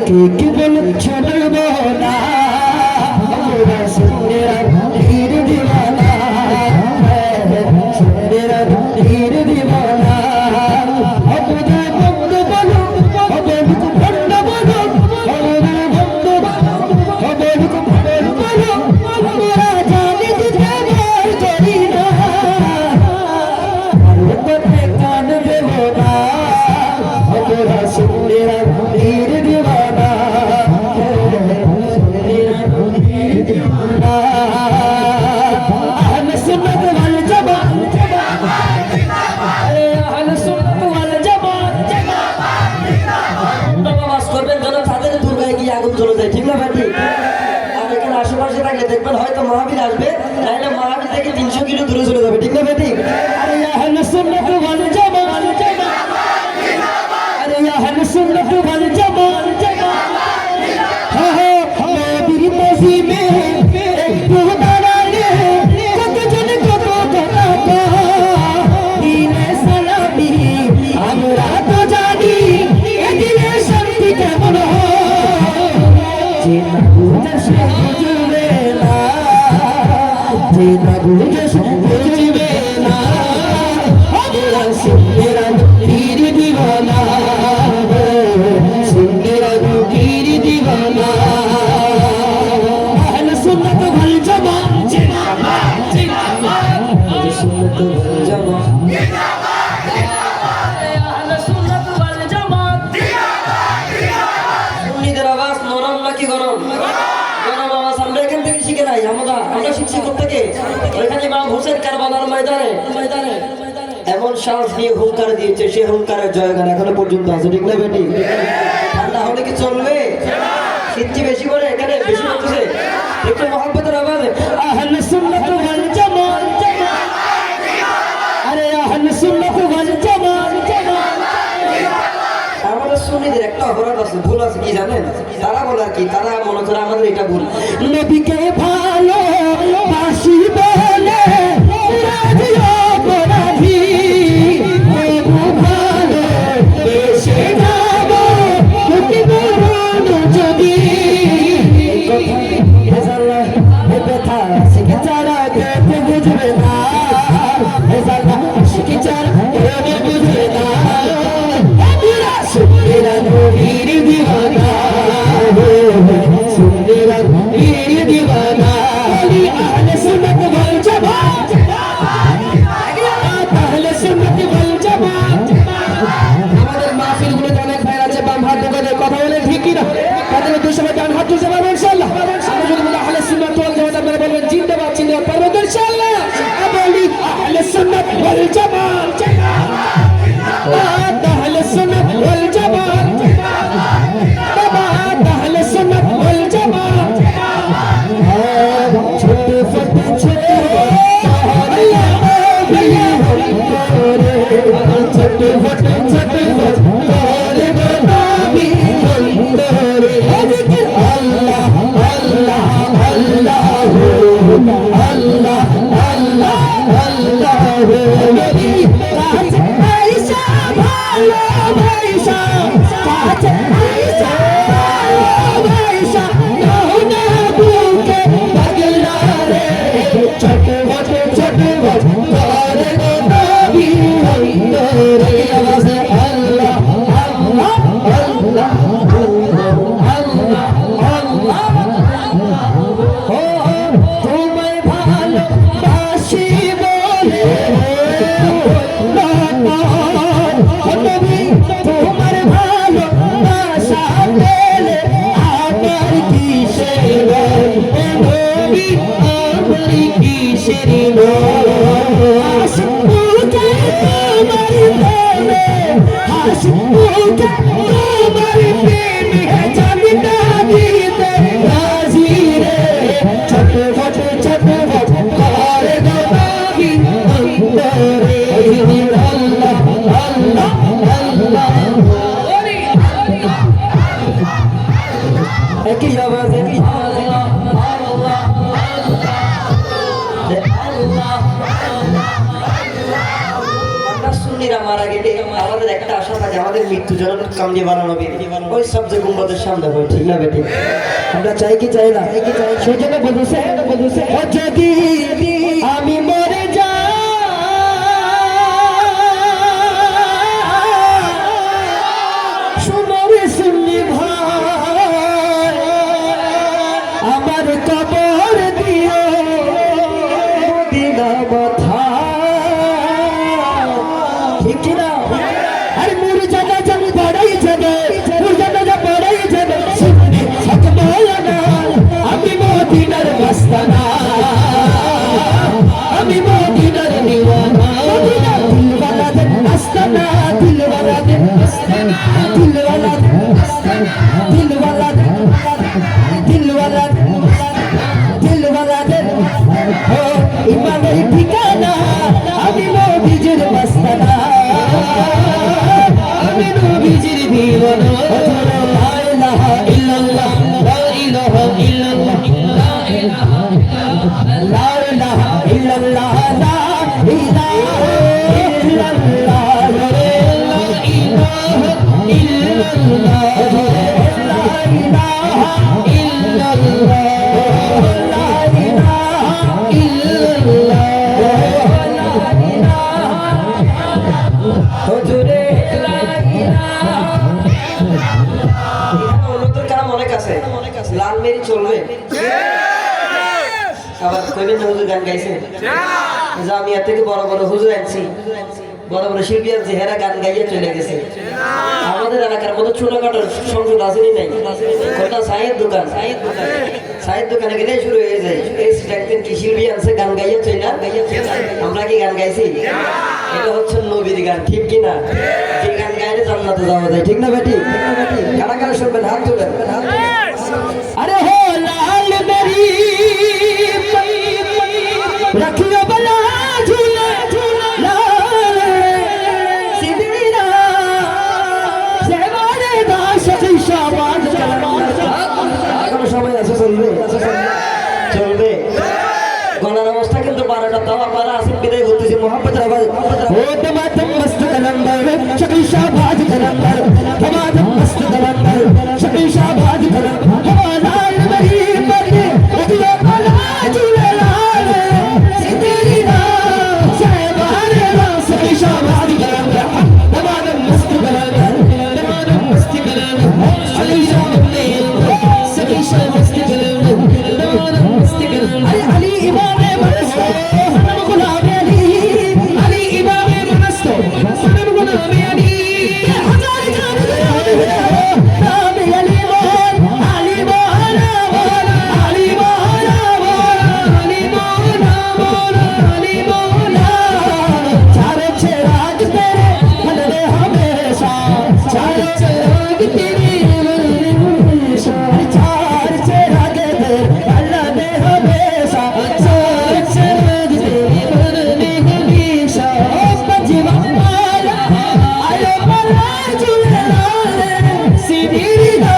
কি কি বল ছড়ব না আমরা সুন্নিরা পীর দিওয়ানা সুন্নিরা পীর দিওয়ানা হবে বন্ধু বলো হবে ভণ্ড বলো হবে বন্ধু হবে ভণ্ড বলো আমরা জানি দিতে ভয় করি না আর কান দেব না আমরা সুন্নিরা পীর দিওয়ানা সুন্নিরা পীর দিওয়ানা আহলে সুন্নাত ওয়াল জামাত আহলে সুন্নাত ওয়াল জামাত নামাজ করবেন যেন তাদের দুর্গায় গিয়ে আগুন জ্বলে যায় ঠিক না ভাই আর এখানে আশেপাশে থাকলে দেখবেন হয়তো মাহফিল আসবে নাহলে মাহফিল থেকে 300 কিলো দূরে চলে যাবে ঠিক না ভাই আরে আহলে সুন্নাত ওয়াল জামাত আরে আহলে সুন্নাত ওয়াল জামাত হ্যাঁ হ্যাঁ নবীর নসিবে একটু দাঁড়ালে কতজন কত কথা দিনে সালামি আমরা তো জানি এদিনে শান্তি কেমন হয় যে না বুঝে সে বুঝবে না যে না বুঝে সে বুঝবে না আমরা সুন্নিরা পীর দিওয়ানা সুন্নিরা পীর দিওয়ানা আহলে সুন্নাত ওয়াল জামাত জিন্দাবাদ জিন্দাবাদ আহলে সুন্নাত ওয়াল জামাত জিন্দাবাদ আহলে সুন্নাত ওয়াল জামাত জিন্দাবাদ সুন্নিদের আওয়াজ নরম নাকি গরম গরম আওয়াজ আমরা এখান থেকে শিখে নাই আমরা শিখছি কোত্থেকে ওইখানে ইমাম হোসেন কারবালার ময়দানে এমন সাহস নিয়ে হুঙ্কার দিয়েছে সে হুঙ্কারের জয়গান এখনো পর্যন্ত আছে ঠিক না বেটি ঠান্ডা হলে কি চলবে শীত বেশি করে এখানে বেশি হচ্ছে একটু মহব্বতের আওয়াজে আহলে সুন্নাত ওয়াল জামাত আরে আহলে সুন্নাত ওয়াল জামাত আমাদের সুন্নিদের একটা অপরাধ আছে ভুল আছে কি জানেন তারা বলে কি তারা মনে করে আমাদের এটা ভুল নবীকে ভালো বাসি বলে মারা গেলে আমাদের একটা আশা থাকে যে আমাদের মৃত্যু যেন কামড়ে বানানো ওই সব যে গুম্বাদের সামনে হয়, ঠিক না বেটি? আমরা চাই কি চাই না? সেই জন্য বলছে যদি আমি মরে যাই শুনো রে শুনলি ভাই আমার কবর দিও মদিনা মাথা, ঠিক কি না? আরে মুরজাদা জানি বড়াই যাবে, মুরজাদা বড়াই যাবে, সত বলনা আমি মদিনার মাস্তানা, আমি মদিনার দিওয়ানা, মদিনার দিলওয়ালা দে মাস্তানা, দিলওয়ালা দে মাস্তানা, দিলওয়ালা দে মাস্তানা, দিলওয়ালা দে দিলওয়ালা দে দিলওয়ালা দে ও ইমানের ঠিকানা আমি নবীজির মাস্তানা, আমি নবীজির দিওয়ানা, লা ইলাহা ইল্লাল্লাহ, লা ইলাহা ইল্লাল্লাহ, লা ইলাহা ইল্লাল্লাহ, লা ইলাহা ইল্লাল্লাহ, লা ইলাহা ইল্লাল্লাহ, লা ইলাহা ইল্লাল্লাহ, লা ইলাহা ইল্লাল্লাহ, লা ইলাহা ইল্লাল্লাহ, হুজুরে লা ইলাহা নতুন কালাম অনেক আছে, লাল মেরি চলবে আবার কইবেন না হুজুর গান গাইছে, জামিয়া থেকে বড় বড় হুজুর আনছি, বড় বড় শিল্পী আছে, হেরা গান গাইয়ে চলে গেছে। আমাদের এলাকার মতো ছোটখাটো সংসদ আসেনি নাই, কোনটা চায়ের দোকান, চায়ের দোকানে গেলে শুরু হয়ে যায় এই একদিন কি শিল্পী আছে গান গাইয়ে চলে, আমরা কি গান গাইছি? এটা হচ্ছে নবীর গান, ঠিক কি না? যে গান গাইলে জান্নাতে যাওয়া যায়, ঠিক না বেটি? কারা কারা শুনবেন হাত তুলেন। আরে হো লাল মেরি রাখিও বলা ঝুলে লাল সিদিনা সেবারে দাস সমাজ এখনো সময় আছে, চলবে চলবে। গলার অবস্থা কিন্তু 12টা, তাও আমরা আসিফ বিদায় করতেছি মোহাম্মদ আবাদ ও তোমাদের মস্ত কলম্বর শফি শাহবাজ কলম্বর, তোমাদের মস্ত কলম্বর শফি শাহবাজ কলম্বর, লাল মেরি মরে রাখিও বলা ঝুলে লাল সিদিনা সেবারে দাস শাহবাজ কলম্বর, তোমাদের মস্ত কলম্বর, তোমাদের মস্ত কলম্বর আলী শাহবাজ শফি শাহবাজ কলম্বর, তোমাদের মস্ত কলম্বর আলী ইমামে মস্ত সনম গুলাম আলী, আলী ইমামে মস্ত সনম গুলাম আলী, হাজার জান নাম আলী মোহন, আলী মোহন আলী মোহন, আলী মোহন আলী মোহন, চারে চিরাগ তেরে मन में हमेशा, चारे चिराग तेरे मन में हमेशा, चार चिराग तेरे मन में हमेशा, चार चिराग तेरे मन में हमेशा, बजवा वाला आयो वाला झूलेलाल सिद्धीदा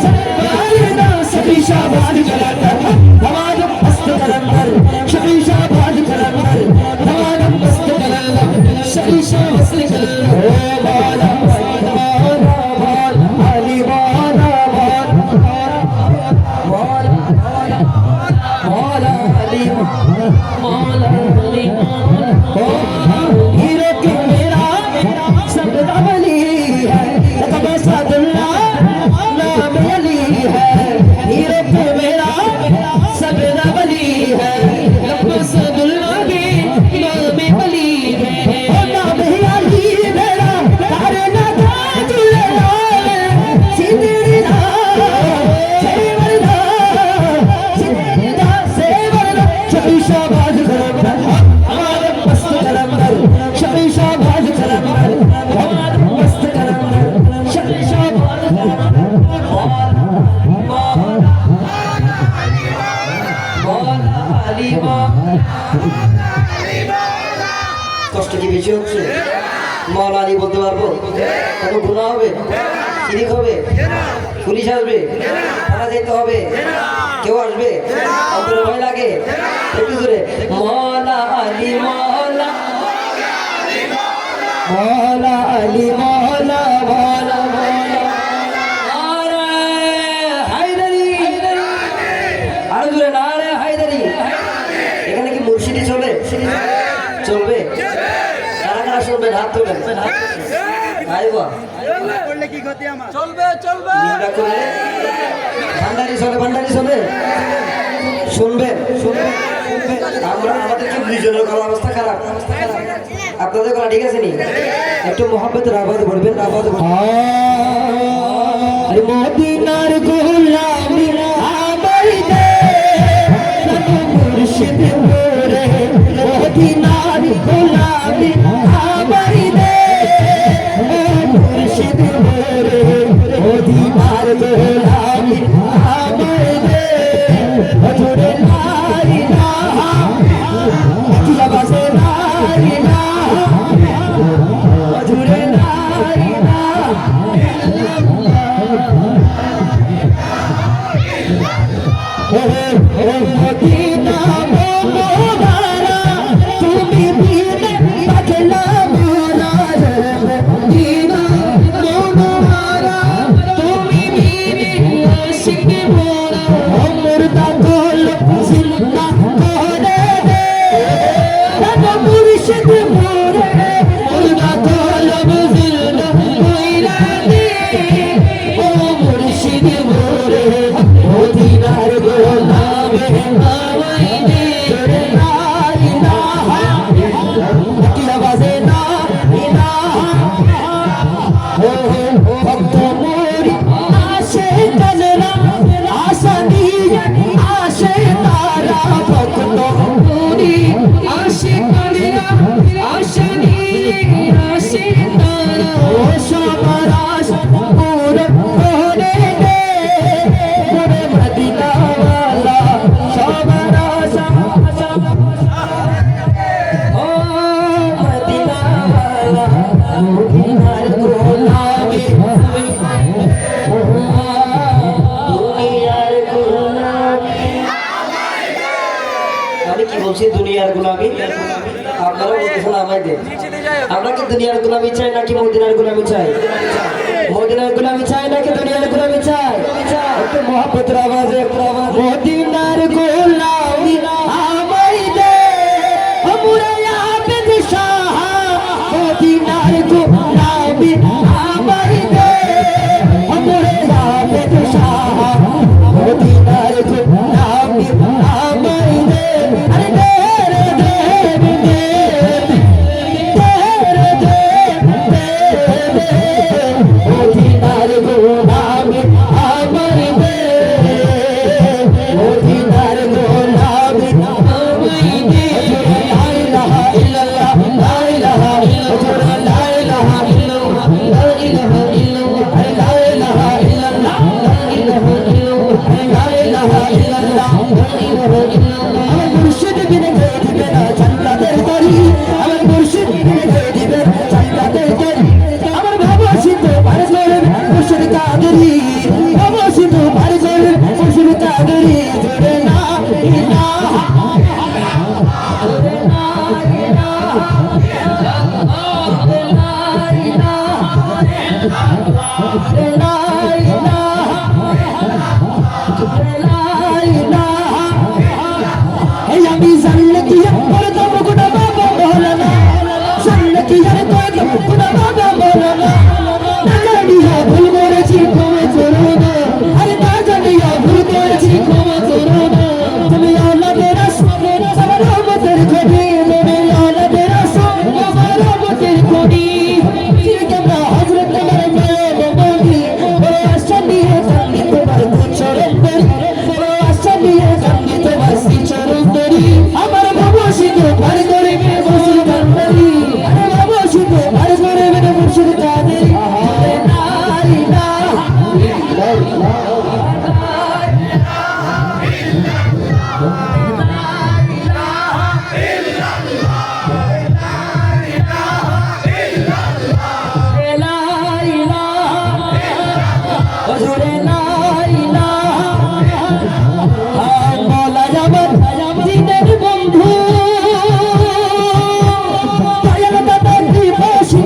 सवालदा सभी शाबाद कलंदर, हमारा मस्त कलंदर शफी शाबाद कलंदर, हमारा मस्त कलंदर शफी शाबाद कलंदर, ओ मौला मौला अली मौला मौला मौला अली मौला अली ओ हीरो के मेरा सब अली है, लक़ब सादुल्लाह नाम अली है, हीरो के मेरा सब अली है, लक़ब सादुल्लाह भी नाम अली है, ओ नाम अली मेरा तारे ना झूलेलाल सिद्धीदा सेवरदा सिद्धीदा सेवरदा शफी शाहबाज कलंदर, हमारे मस्त कलंदर शफी शाहबाज कलंदर, हमारे मस्त कलंदर शफी शाहबाज कलंदर, मौला अली কষ্ট কি বেশি হচ্ছে? মৌলা আলী বলতে পারবো? কত গুনাহ হবে, শিরিক হবে, পুলিশ আসবে, থানা যেতে হবে, কেউ আসবে, অন্তরে ভয় লাগে, একটু জোরে মৌলা আলী মৌলা মৌলা আলী মৌলা মৌলা মৌলা নারে হায়দারি আরো জোরে নারে হায়দারি। এখানে কি মুর্শিদি চলে? চলবে? কারা কারা শুনবেন হাত তোলেন। আইবা নিন্দা করলে ভান্ডারি চলে, ভান্ডারি চলে। শুনবেন শুনবেন শুনবেন। আমরা আমাদেরকে দুইজনের গলার অবস্থা খারাপ, আপনাদের গলা ঠিক আছে নি? একটু মোহাম্মতের আওয়াজ বলবেন, আওয়াজ আরে মদিনার গোলামি আমার দে মুর্শিদ মোরে, মদিনার গোলামি আমার দে মুর্শিদ মোরে, মদিনার গোলামি আমার দে হজুরে লা ইলাহা ইল্লাল্লাহ বাসে লা ইলাহা হজুরে লা ইলাহা মদিনা মোরা তুমি বিনে পাগলা মোরা মদিনা মোরা তুমি বিনে আশিক মোরা মুর্দা তোল জিন্দা করে দে রাজা মুর্শিদ মোরে মুর্দা তোল জিন্দা কইরা দে ও মুর্শিদ মোরে মদিনার গোলামে আমায় দে লা ইলাহা ইল্লাল্লাহ বাজে লা ইলাহা ও ভক্ত মোরি আসে কাজরা আশা নিয়ে আসে তারা ভক্ত মোরি আসে কাজরা আশা নিয়ে আসে তারা ও সবার আশা পূরণ করে দে ওরে মদিনা ওয়ালা সবার আশা ও মদিনা ওয়ালা মদিনার গোলামি দুনিয়ার গোলামি। আমি কি বলছি? দুনিয়ার গোলামি। আপনারা বলতেছেন আমায় দেন। আমরা কি দুনিয়ার গোলামি চাই নাকি মদিনার গোলামি চাই? মদিনার গোলামি চাই নাকি দুনিয়ার গোলামি চাই? একটু মহব্বতের আওয়াজে মদিনার গোলামি আমায় দে আমরা আবেদ শাহ, মদিনার গোলামি আমায় দে আমরা আবেদ শাহ, মদিনার গোলামি আমায় দে আরে দে রে দে দে মদিনার গোলামি আমার দে মদিনার গোলামি আমায় দে লা ইলাহা ইল্লাল্লাহ লা ইলাহা ইল্লাল্লাহ লা ইলাহা ইল্লাল্লাহ লা ইলাহা ইল্লাল্লাহ লা ইলাহা ইল্লাল্লাহ লা ইলাহা ইল্লাল্লাহ লা ইলাহা ইল্লাল্লাহ লা ইলাহা ইল্লাল্লাহ। আমার মুর্শিদ বিনে গয়ে দিবে না জান্নাতের তরি, আমার মুর্শিদ বিনে গয়ে দিবে জান্নাতের তরি। আমার বাবা সিদ্ধ পারে চলেন মুর্শিদ কাদেরি, বাবা সিদ্ধ পারে চলেন মুর্শিদ কাদেরি। জোরে লা ইলাহা জোরে লা ইলাহা জোরে লা ইলাহা জোরে লা ইলাহা জোরে লা ইলাহা। এই আমি জানলে কি করে তো মুকুট বাবা বলনা, জানলে কি আরে তো মুকুট বাবা বলনা। না জানিয়া ভুল করেছি ক্ষমা করো না, আরে না জানিয়া ভুল করেছি ক্ষমা করো না। তুমি আল্লাহর রাসূল আমার রহমতের খনি, তুমি আল্লাহর রাসূল আমার রহমতের খনি। সিরকামরা হযরত আমার নবী ও আশা নিয়ে জানি তোমার চরণ ধরি, ও আশা নিয়ে জানি তোমার চরণ ধরি। আমার ভবসিত পার করে মুর্শিদ কাদেরি, আমার ভবসিত পার করে মুর্শিদ কাদেরি। লা ইলাহা ইল্লাল্লাহ হযুরে লা ইলাহা মওলা জামান দিনের বন্ধু দয়াল দাদা দিবসী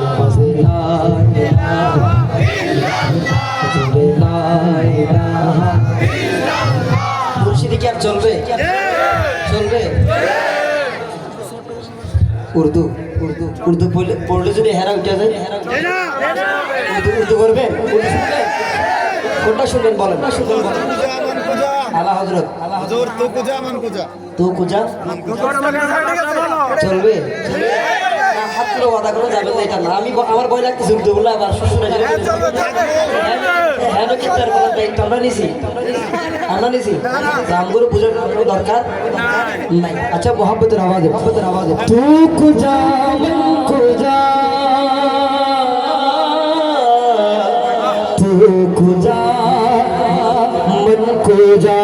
আওয়াজে লা ইলাহা ইল্লাল্লাহ জোরে লা ইলাহা ইল্লাল্লাহ। মুর্শিদি কি আর চলবে? চলবে? উর্দু উর্দু উর্দু পড়লে যদি হেরা উঠে যায়, উর্দু উর্দু করবেন? উর্দু শুনবেন? কোনটা শুনবেন বলেন? আলা হযরত তু কুজা চলবে? হাত তুলে ওয়াদা করে যাবেন না, এটা না। আমার ভয় লাগতেছে উর্দু বললে আবার শ্বশুর হ্যাঁ চিত্তার বলার দায়িত্ব আমরা নিছি রামগুরু পূজার কোনো দরকার নাই। আচ্ছা মোহাম্মতের আওয়াজে তু কুজা মন কুজা तू खुदा मन को जा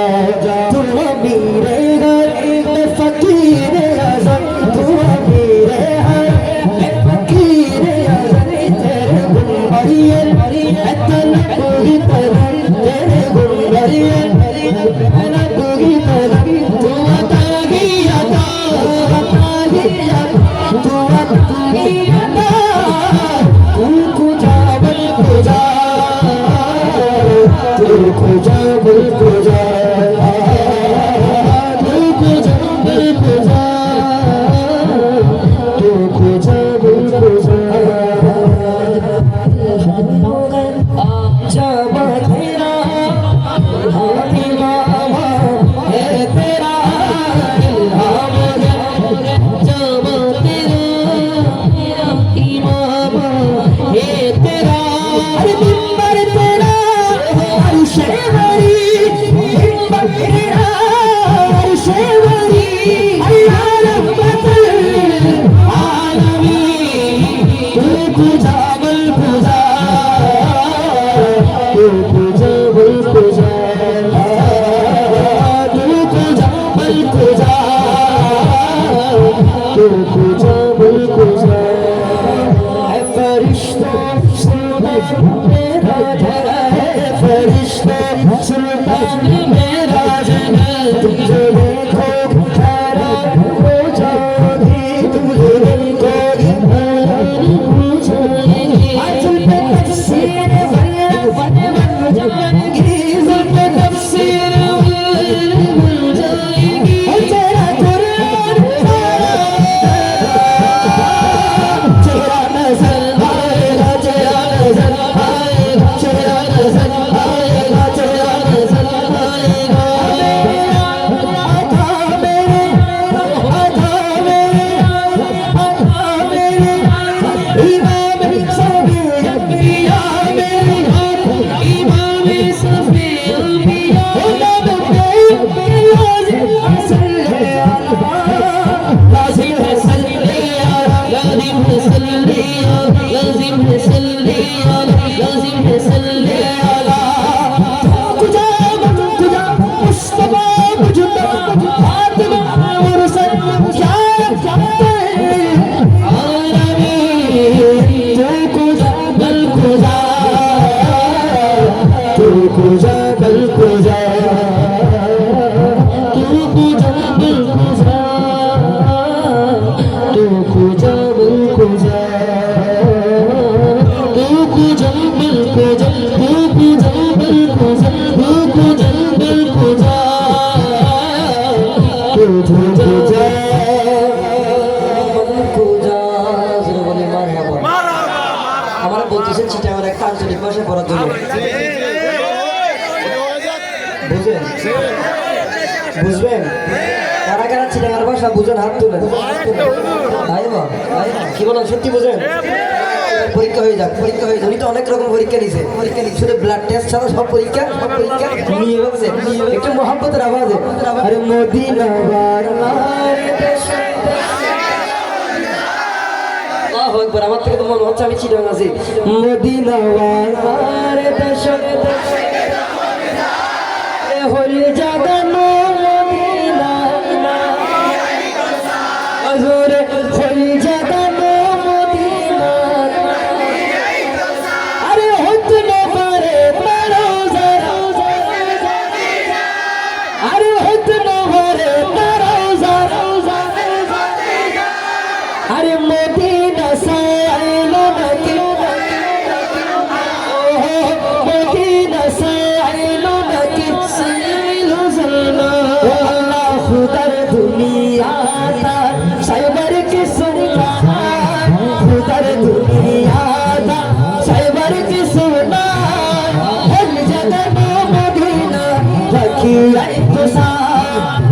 तू मेरे घर में फकीर आज़म तू मेरे घर में फकीर आज़म तेरे गुनहरिए तन पूरी तरह तेरे गुनहरिए तन पूरी तरह तू अता तू अता तू खुदा मन को जा तू खुदा बल खुदा तू खुदा बल खुदा तू खुदा बल खुदा जब तेरा इल्हाम है तेरा इल्हाम जब तेरा इमाम है तेरा अरे मिंबर तेरा शेवरी मिंबर तेरा शेवरी अल्लाह रहमतुल आलमीन तू खुदा बल खुदा तू खुदा बल खुदा तू खुदा बल खुदा तू खुदा बल खुदा है फरिश्ता मेरा धरा है फरिश्ता सुल्तान मेरा जगल तुझे देखो हैरान हो जाओगी तुझे देखोगी हैरान हो जाएगी अजल पे तफसीर बन जाएगी जुल्फ तफसीर बन जाएगी तेरा कुरान तेरा नजर आएगा तेरा नजर आएगा तेरा नजर आएगा तेरा नजर आएगा आधा मेरे इमाम सभी अंबिया मेरे इमाम सभी अंबिया लाजिम है सल्लिया लाजिम है सल्लिया लाजिम है सल्लिया लाजिम है सल्लिया कुजा कुजा मुस्तफा मुजतबा फातिमा मुरसल क्या जानते आलमीन तू कुजा बल कुजा तू कुजा बल कुजा तू कुजा बल कुजा तू कुजा बल कुजा तू कुजा बल कुजा तू कुजा बल कुजा तू कुजा बल कुजा तू कुजा बल कुजा জোরে বলে মারহাবা। আমরা বলতেছেন চিটাগাং একটা আঞ্চলিক ভাষায় পড়ার জন্য বুঝবেন কারা কারা চিটাগাং ভাষা বুঝেন হাত তুলেন কি বলেন সত্যি বুঝেন পরীক্ষা হয়ে যাক উনি তো অনেক রকম পরীক্ষা নিছে শুধু ব্লাড টেস্ট ছাড়া সব পরীক্ষা নিয়ে গেছে একটু মোহাম্মতের আওয়াজে আরে মদিনা বারবার দেশে আল্লাহু আকবার আমার থেকে তো মনে হচ্ছে আমি চিটাগাং আছি মদিনা বারবার দেশে হলে জাগানো মদিনা আজরে হলে জাগানো মদিনা আরে হতে না পারে রোজা আরে হতে না পারে রোজা আরে মদিনা সাইলো না किया इंतजार